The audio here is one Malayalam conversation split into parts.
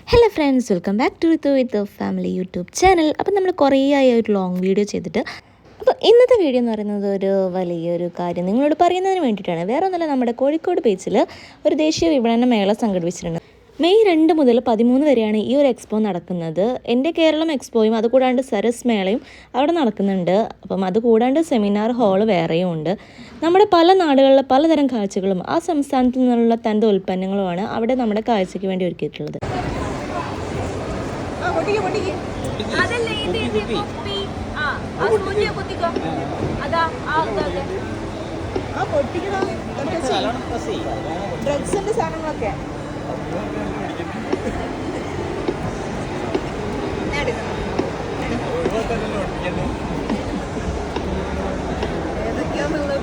Hello friends, welcome back to with family YouTube channel. അപ്പം നമ്മൾ കുറേ ആയി ഒരു ലോങ് വീഡിയോ ചെയ്തിട്ട്. അപ്പോൾ ഇന്നത്തെ വീഡിയോ എന്ന് പറയുന്നത് ഒരു വലിയൊരു കാര്യം നിങ്ങളോട് പറയുന്നതിന് വേണ്ടിയിട്ടാണ്. വേറെ ഒന്നുമല്ല, നമ്മുടെ കോഴിക്കോട് ബീച്ചിൽ ഒരു ദേശീയ വിപണന മേള സംഘടിപ്പിച്ചിട്ടുണ്ട്. മെയ് 2 മുതൽ 13 വരെയാണ് ഈ ഒരു എക്സ്പോ നടക്കുന്നത്. എൻ്റെ കേരളം എക്സ്പോയും അതുകൂടാണ്ട് സരസ് മേളയും അവിടെ നടക്കുന്നുണ്ട്. അപ്പം അതുകൂടാണ്ട് സെമിനാർ ഹാള് വേറെയും ഉണ്ട്. നമ്മുടെ പല നാടുകളിലെ പലതരം കാഴ്ചകളും ആ സംസ്ഥാനത്തിൽ നിന്നുള്ള തൻ്റെ ഉൽപ്പന്നങ്ങളുമാണ് അവിടെ നമ്മുടെ കാഴ്ചയ്ക്ക് വേണ്ടി ഒരുക്കിയിട്ടുള്ളത്. ഡ്രഗ്സിന്റെ സാധനങ്ങളൊക്കെ ഏതൊക്കെയാന്നുള്ളത്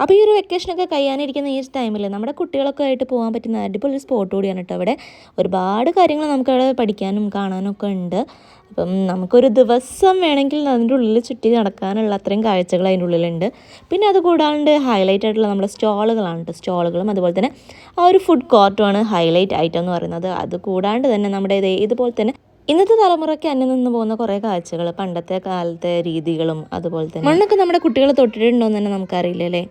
അപ്പോൾ ഈ ഒരു വെക്കേഷനൊക്കെ കഴിയാനിരിക്കുന്ന ഈ ടൈമിൽ നമ്മുടെ കുട്ടികളൊക്കെ ആയിട്ട് പോകാൻ പറ്റുന്ന അടിപൊളി സ്പോട്ട് കൂടിയാണ് കേട്ടോ. അവിടെ ഒരുപാട് കാര്യങ്ങൾ നമുക്കവിടെ പഠിക്കാനും കാണാനും ഒക്കെ ഉണ്ട്. അപ്പം നമുക്കൊരു ദിവസം വേണമെങ്കിൽ അതിൻ്റെ ഉള്ളിൽ ചുറ്റി നടക്കാനുള്ള അത്രയും കാഴ്ചകൾ അതിൻ്റെ ഉള്ളിലുണ്ട്. പിന്നെ അത് കൂടാണ്ട് ഹൈലൈറ്റ് ആയിട്ടുള്ള നമ്മുടെ സ്റ്റോളുകളാണ് കേട്ടോ. സ്റ്റോളുകളും അതുപോലെ തന്നെ ആ ഒരു ഫുഡ് കോർട്ടുമാണ് ഹൈലൈറ്റ് ഐറ്റം എന്ന് പറയുന്നത്. അത് കൂടാണ്ട് തന്നെ നമ്മുടെ ഇതുപോലെ തന്നെ ഇന്നത്തെ തലമുറയ്ക്ക് അന്യം നിന്ന് പോകുന്ന കുറേ കാഴ്ചകൾ, പണ്ടത്തെ കാലത്തെ രീതികളും അതുപോലെ തന്നെ മണ്ണൊക്കെ നമ്മുടെ കുട്ടികൾ തൊട്ടിട്ടുണ്ടോ എന്ന് തന്നെ നമുക്കറിയില്ല അല്ലേ.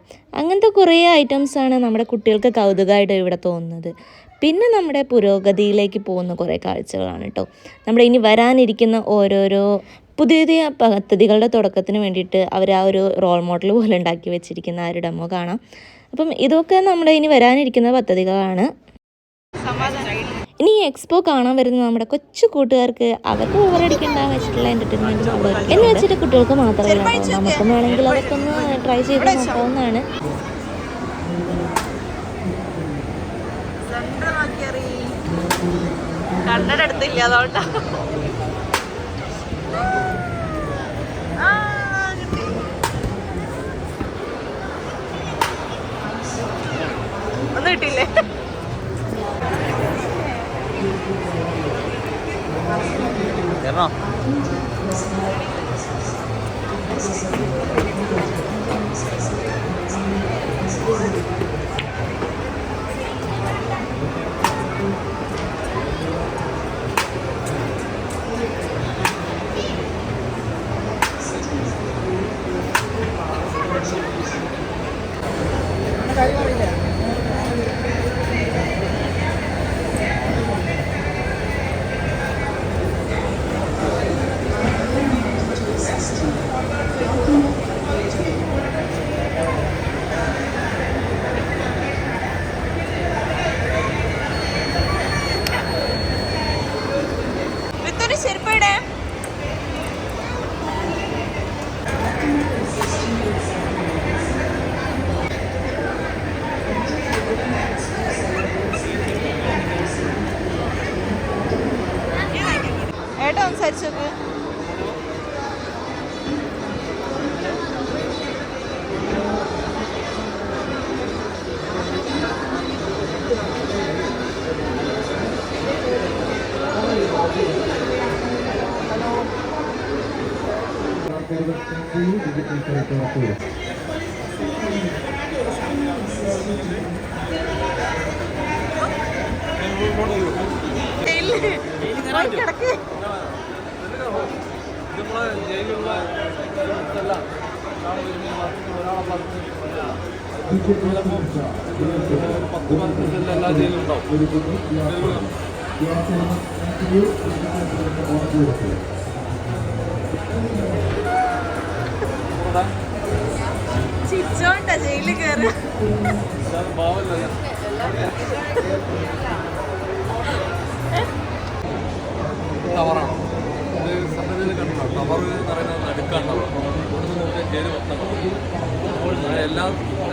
അങ്ങനത്തെ കുറേ ഐറ്റംസാണ് നമ്മുടെ കുട്ടികൾക്ക് കൗതുകമായിട്ട് ഇവിടെ തോന്നുന്നത്. പിന്നെ നമ്മുടെ പുരോഗതിയിലേക്ക് പോകുന്ന കുറേ കാഴ്ചകളാണ് കേട്ടോ. നമ്മുടെ ഇനി വരാനിരിക്കുന്ന ഓരോരോ പുതിയ പുതിയ പദ്ധതികളുടെ തുടക്കത്തിന് വേണ്ടിയിട്ട് അവർ ആ ഒരു റോൾ മോഡൽ പോലെ ഉണ്ടാക്കി വെച്ചിരിക്കുന്ന ആ ഒരു ഡെമോ കാണാം. അപ്പം ഇതൊക്കെ നമ്മുടെ ഇനി വരാനിരിക്കുന്ന പദ്ധതികളാണ്. ഇനി ഈ എക്സ്പോ കാണാൻ വരുന്ന നമ്മുടെ കൊച്ചു കൂട്ടുകാർക്ക് അവർക്ക് ഓവറടിക്കണ്ടാൻ വെച്ചിട്ടുള്ള എൻ്റർടൈൻമെൻറ്റ് എന്ന് വെച്ചിട്ട് കുട്ടികൾക്ക് മാത്രമല്ല, നമുക്കും വേണമെങ്കിൽ അതൊക്കെ ഒന്ന് ട്രൈ ചെയ്ത് നോക്കാവുന്നതാണ്. കണ്ണടത്തില്ല അതുകൊണ്ടാ ഒന്നും കിട്ടിയില്ലേ. ചെരുപ്പയുടെ ഏട്ടാ സംസാരിച്ചു നോക്ക്. കിടക്ക് എല്ലാ ജയിലും ഉണ്ടാവും. ചിരിച്ചോണ്ടാ ജയിലിൽ കയറുക. ടവറാണ് ഇത്. സത്യത്തിൽ കണ്ടോ ടവർ എന്ന് പറയുന്നത് നടുക്കാണ് ടവർ. ഇവിടുന്ന് നോക്കിയാൽ ജയില് മൊത്തം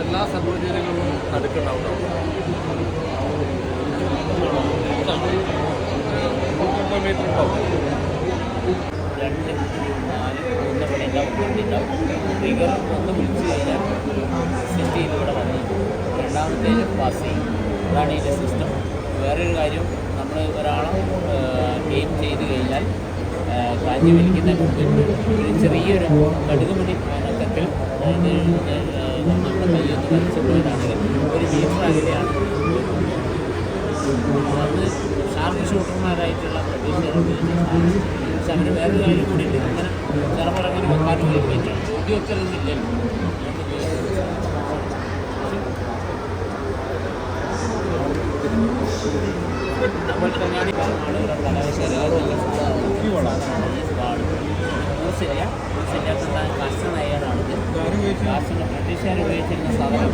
എല്ലാ സർവ്വ ജയിലുകളിലും നടുക്കുണ്ടാവും ടവർ. 3 മീറ്റർ ഉണ്ടാവും. 2, 4, 1 പണിയുണ്ടാവും. ട്രിഗർ ഒന്ന് വിളിച്ചു കഴിഞ്ഞാൽ സെറ്റ് ചെയ്ത് ഇവിടെ വന്നു. രണ്ടാമത്തേത് പാസ് ചെയ്യും. അതാണ് ഇതിൻ്റെ സിസ്റ്റം. വേറൊരു കാര്യം, നമ്മൾ ഒരാളെ ഗെയിം ചെയ്ത് കഴിഞ്ഞാൽ കാഞ്ചി വലിക്കുന്നതിന് മുമ്പ് ഒരു ചെറിയൊരു കടുകുമണി വേനക്കത്തിൽ നമ്മുടെ കയ്യൊന്ന് വലിച്ചു പോയതാണെങ്കിൽ 1 മീറ്റർ അകലെയാണ്. അത് ഷാർപ്പ് ഷൂട്ടർമാരായിട്ടുള്ള ബ്രിട്ടീഷുകാർ ഉപയോഗിച്ച. പക്ഷെ അവർ വേറൊരു കാര്യം കൂടിയിട്ട് ഇങ്ങനെ ചിലപ്പോൾ വെക്കാനും പറ്റും. കുടിവെക്കലൊന്നുമില്ലല്ലോ. അതുപോലെ തന്നെയാണ് ആളുകളുടെ കാസ്റ്റ് നയ്യാറാണ്. കാസ്റ്റ് ബ്രിട്ടീഷുകാർ ഉപയോഗിച്ചിരുന്ന സാധനം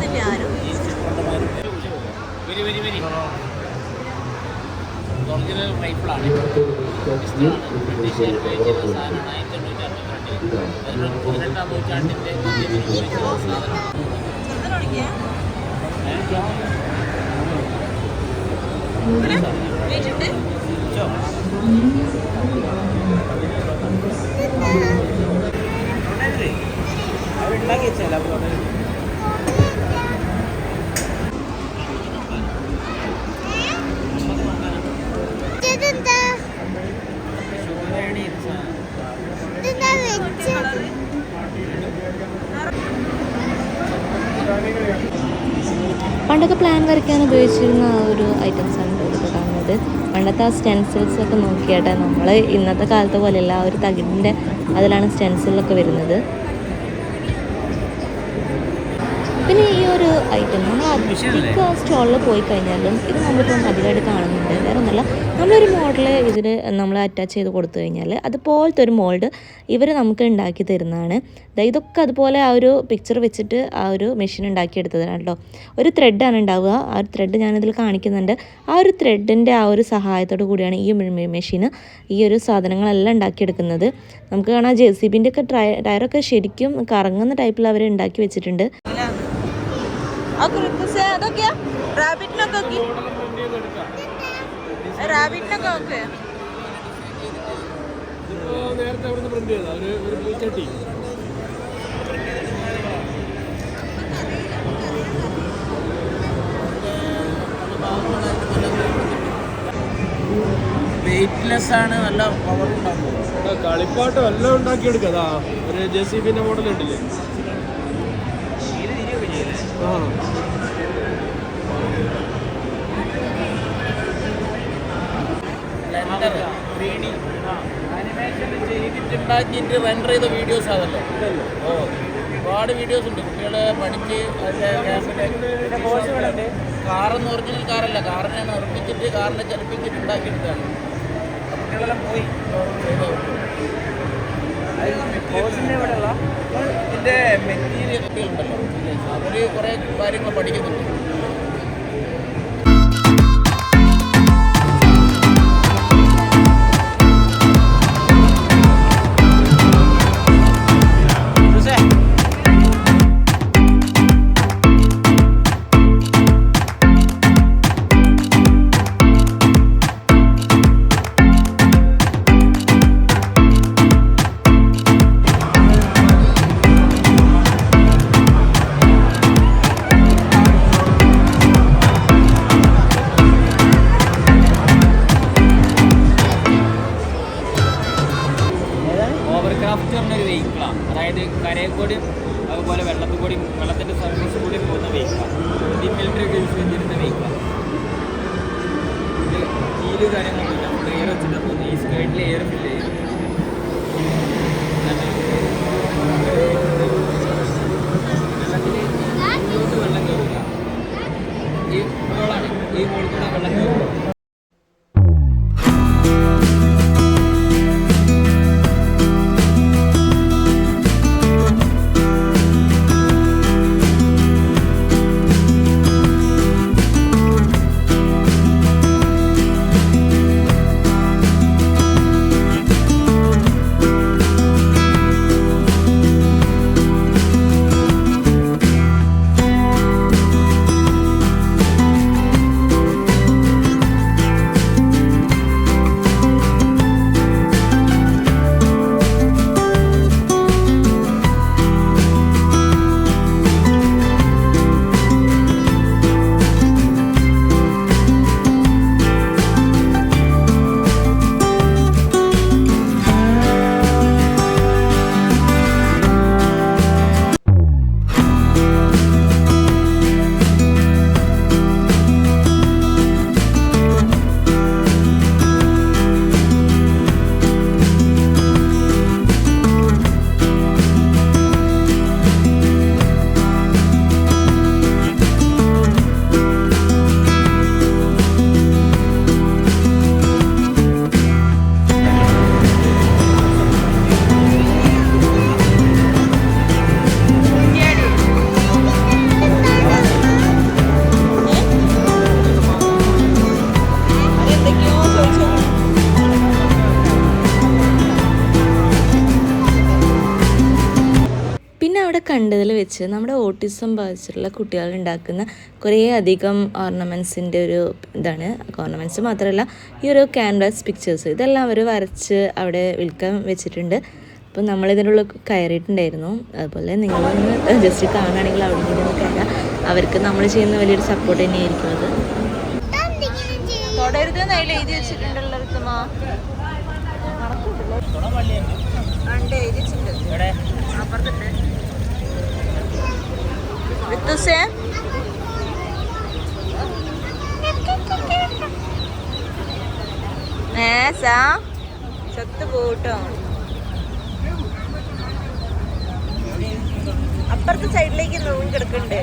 ഒറിജിനൽ റൈഫിളാണ്. ബ്രിട്ടീഷുകാർ ഉപയോഗിച്ചിരുന്ന സാധനമാണ് 1862 18ാം നൂറ്റാണ്ടിൻ്റെ ഉപയോഗിച്ചിരുന്ന സാധനം. അവരുണ്ടാക്കി വെച്ചാൽ അവരോട് പണ്ടൊക്കെ പ്ലാൻ വരയ്ക്കാൻ ഉപയോഗിച്ചിരുന്ന ആ ഒരു ഐറ്റംസാണ് ഇതൊക്കെ കാണുന്നത്. പണ്ടത്തെ ആ സ്റ്റെൻസിൽസ് ഒക്കെ നോക്കിയാട്ടെ, നമ്മൾ ഇന്നത്തെ കാലത്തെ പോലെയല്ല, ആ ഒരു തകിടിൻ്റെ അതിലാണ് സ്റ്റെൻസിലൊക്കെ വരുന്നത്. പിന്നെ ഈ ഒരു ഐറ്റം നമ്മൾ അധികം സ്റ്റോളിൽ പോയി കഴിഞ്ഞാലും ഇത് നമ്മളിപ്പം അധികമായിട്ട് കാണുന്നുണ്ട്. വേറെ ഒന്നല്ല, നമ്മളൊരു മോഡൽ ഇതിൽ നമ്മൾ അറ്റാച്ച് ചെയ്ത് കൊടുത്തു കഴിഞ്ഞാൽ അതുപോലത്തെ ഒരു മോൾഡ് ഇവർ നമുക്ക് ഉണ്ടാക്കി തരുന്നതാണ്. ഇതൊക്കെ അതുപോലെ ആ ഒരു പിക്ചർ വെച്ചിട്ട് ആ ഒരു മെഷീൻ ഉണ്ടാക്കിയെടുത്തതാണ് കേട്ടോ. ഒരു ത്രെഡാണ് ഉണ്ടാവുക. ആ ഒരു ത്രെഡ് ഞാനിതിൽ കാണിക്കുന്നുണ്ട്. ആ ഒരു ത്രെഡിൻ്റെ ആ ഒരു സഹായത്തോടു കൂടിയാണ് ഈ മെഷീന് ഈ ഒരു സാധനങ്ങളെല്ലാം ഉണ്ടാക്കിയെടുക്കുന്നത്. നമുക്ക് കാണാം JCBൻ്റെ ഒക്കെ ടയറൊക്കെ ശരിക്കും കറങ്ങുന്ന ടൈപ്പിൽ അവർ ഉണ്ടാക്കി വെച്ചിട്ടുണ്ട്. അതൊക്കെയാ റാബിറ്റിനൊക്കെ ഓക്കെ. നേരത്തെ അവിടുന്ന് പ്രിന്റ് ചെയ്താ ഒരു പൂച്ചട്ടി. വെയിറ്റ്ലെസ് ആണ്, നല്ല പവർ ഉണ്ടാകും. കളിപ്പാട്ടം എല്ലാം ഉണ്ടാക്കിയെടുക്കാ. ഒരു JCBൻ്റെ മോഡൽ ഉണ്ടല്ലേ. ആനിമേഷൻ ചെയ്തിട്ടുണ്ടാക്കിയിട്ട് റെൻഡർ ചെയ്ത വീഡിയോസ് ആണല്ലോ. ഒരുപാട് വീഡിയോസ് ഉണ്ട്. കുട്ടികളെ പഠിച്ച് കാറൊന്നും ഒറിജിനൽ കാറല്ല, കാറിനെ നിർമ്മിച്ചിട്ട് കാറിനെ ചലിപ്പിച്ചിട്ട് ഉണ്ടാക്കിയെടുത്താണ്. കുട്ടികളെല്ലാം പോയി ഇതിൻ്റെ മെറ്റീരിയൽ ഒക്കെ ഉണ്ടല്ലോ, അവർ കുറേ കാര്യങ്ങൾ പഠിക്കുന്നുണ്ട്. ഓവർക്രാഫ്റ്റ് പറഞ്ഞൊരു വെഹിക്കിളാണ്. അതായത് കരയിൽ കൂടിയും അതുപോലെ വെള്ളത്തിൽ കൂടിയും വെള്ളത്തിൻ്റെ സർഫീസ് കൂടി പോകുന്ന വെഹിക്കിളാണ്. ഈ മിലിറ്ററി യൂസ് ചെയ്തിരുന്ന വെഹിക്കിളാണ്. ഇത് വീല് കാര്യങ്ങളൊന്നുമില്ല, നമ്മൾ എയർ വെച്ചിട്ട് പോകുന്നത്. ഈ സ്കേർട്ടിൽ എയർ ഫില്ല് ചെയ്യും. വെള്ളത്തിൽ വെള്ളം കയറില്ല. ഈ ഹോളാണ്, ഈ ഹോളിൽ കൂടെ വെള്ളം കയറും. ഞാനിവിടെ കണ്ടതിൽ വെച്ച് നമ്മുടെ ഓട്ടിസം ബാധിച്ചിട്ടുള്ള കുട്ടികൾ ഉണ്ടാക്കുന്ന കുറേ അധികം ഓർണമെൻറ്റ്സിൻ്റെ ഒരു ഇതാണ്. ഓർണമെൻറ്റ്സ് മാത്രമല്ല, ഈ ഒരു ക്യാൻവാസ് പിക്ചേഴ്സ് ഇതെല്ലാം അവർ വരച്ച് അവിടെ വിൽക്കാൻ വെച്ചിട്ടുണ്ട്. അപ്പം നമ്മളിതിനുള്ള കയറിയിട്ടുണ്ടായിരുന്നു. അതുപോലെ നിങ്ങളൊന്ന് ജസ്റ്റ് കാണുകയാണെങ്കിൽ അവിടെ നിന്ന് കയറാം. അവർക്ക് നമ്മൾ ചെയ്യുന്ന വലിയൊരു സപ്പോർട്ട് തന്നെയായിരിക്കും അത്. തൊടരുത് എഴുതി വെച്ചിട്ടുണ്ടല്ലോ ഋത്തുമാ. എഴുതി വെച്ചിട്ടുണ്ട് അപ്പുറത്തുണ്ട്. ഋത്തുസേ ചത്ത് പോട്ടോ. അപ്പുറത്തെ സൈഡിലേക്ക് റൂം കിടക്കുന്നുണ്ട്.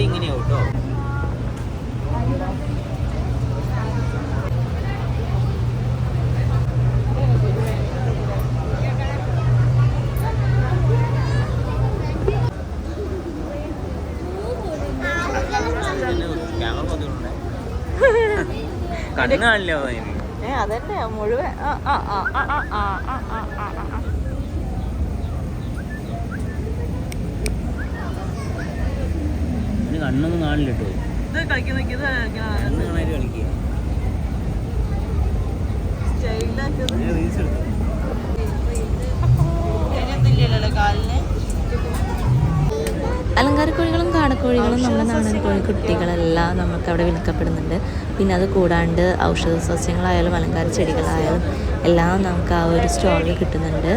ഇങ്ങനെയാവും കേട്ടോ. കണ്ണ് കാണില്ലോ അതന്നെ മുഴുവൻ. കണ്ണൊന്നും കാണില്ല കേട്ടോ. ഇത് കളിക്കുന്ന കണ്ണ് കാണാൻ കളിക്കുക. കാലിന് അലങ്കാരക്കോഴികളും കാടക്കോഴികളും നമ്മുടെ നാടൻ കോഴിക്കുട്ടികളെല്ലാം നമുക്ക് അവിടെ വിൽക്കപ്പെടുന്നുണ്ട്. പിന്നെ അത് കൂടാണ്ട് ഔഷധ സസ്യങ്ങളായാലും അലങ്കാര ചെടികളായാലും എല്ലാം നമുക്ക് ആ ഒരു സ്റ്റോളിൽ കിട്ടുന്നുണ്ട്.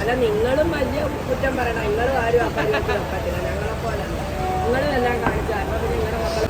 അല്ല, നിങ്ങളും വലിയ കുറ്റം പറയണം. നിങ്ങളും ആരും ആ പരിപാടി വെക്കത്തില്ല. ഞങ്ങളെ പോലെ നിങ്ങളും എല്ലാം കാണിച്ചു. കാരണം നിങ്ങളുടെ മക്കളെ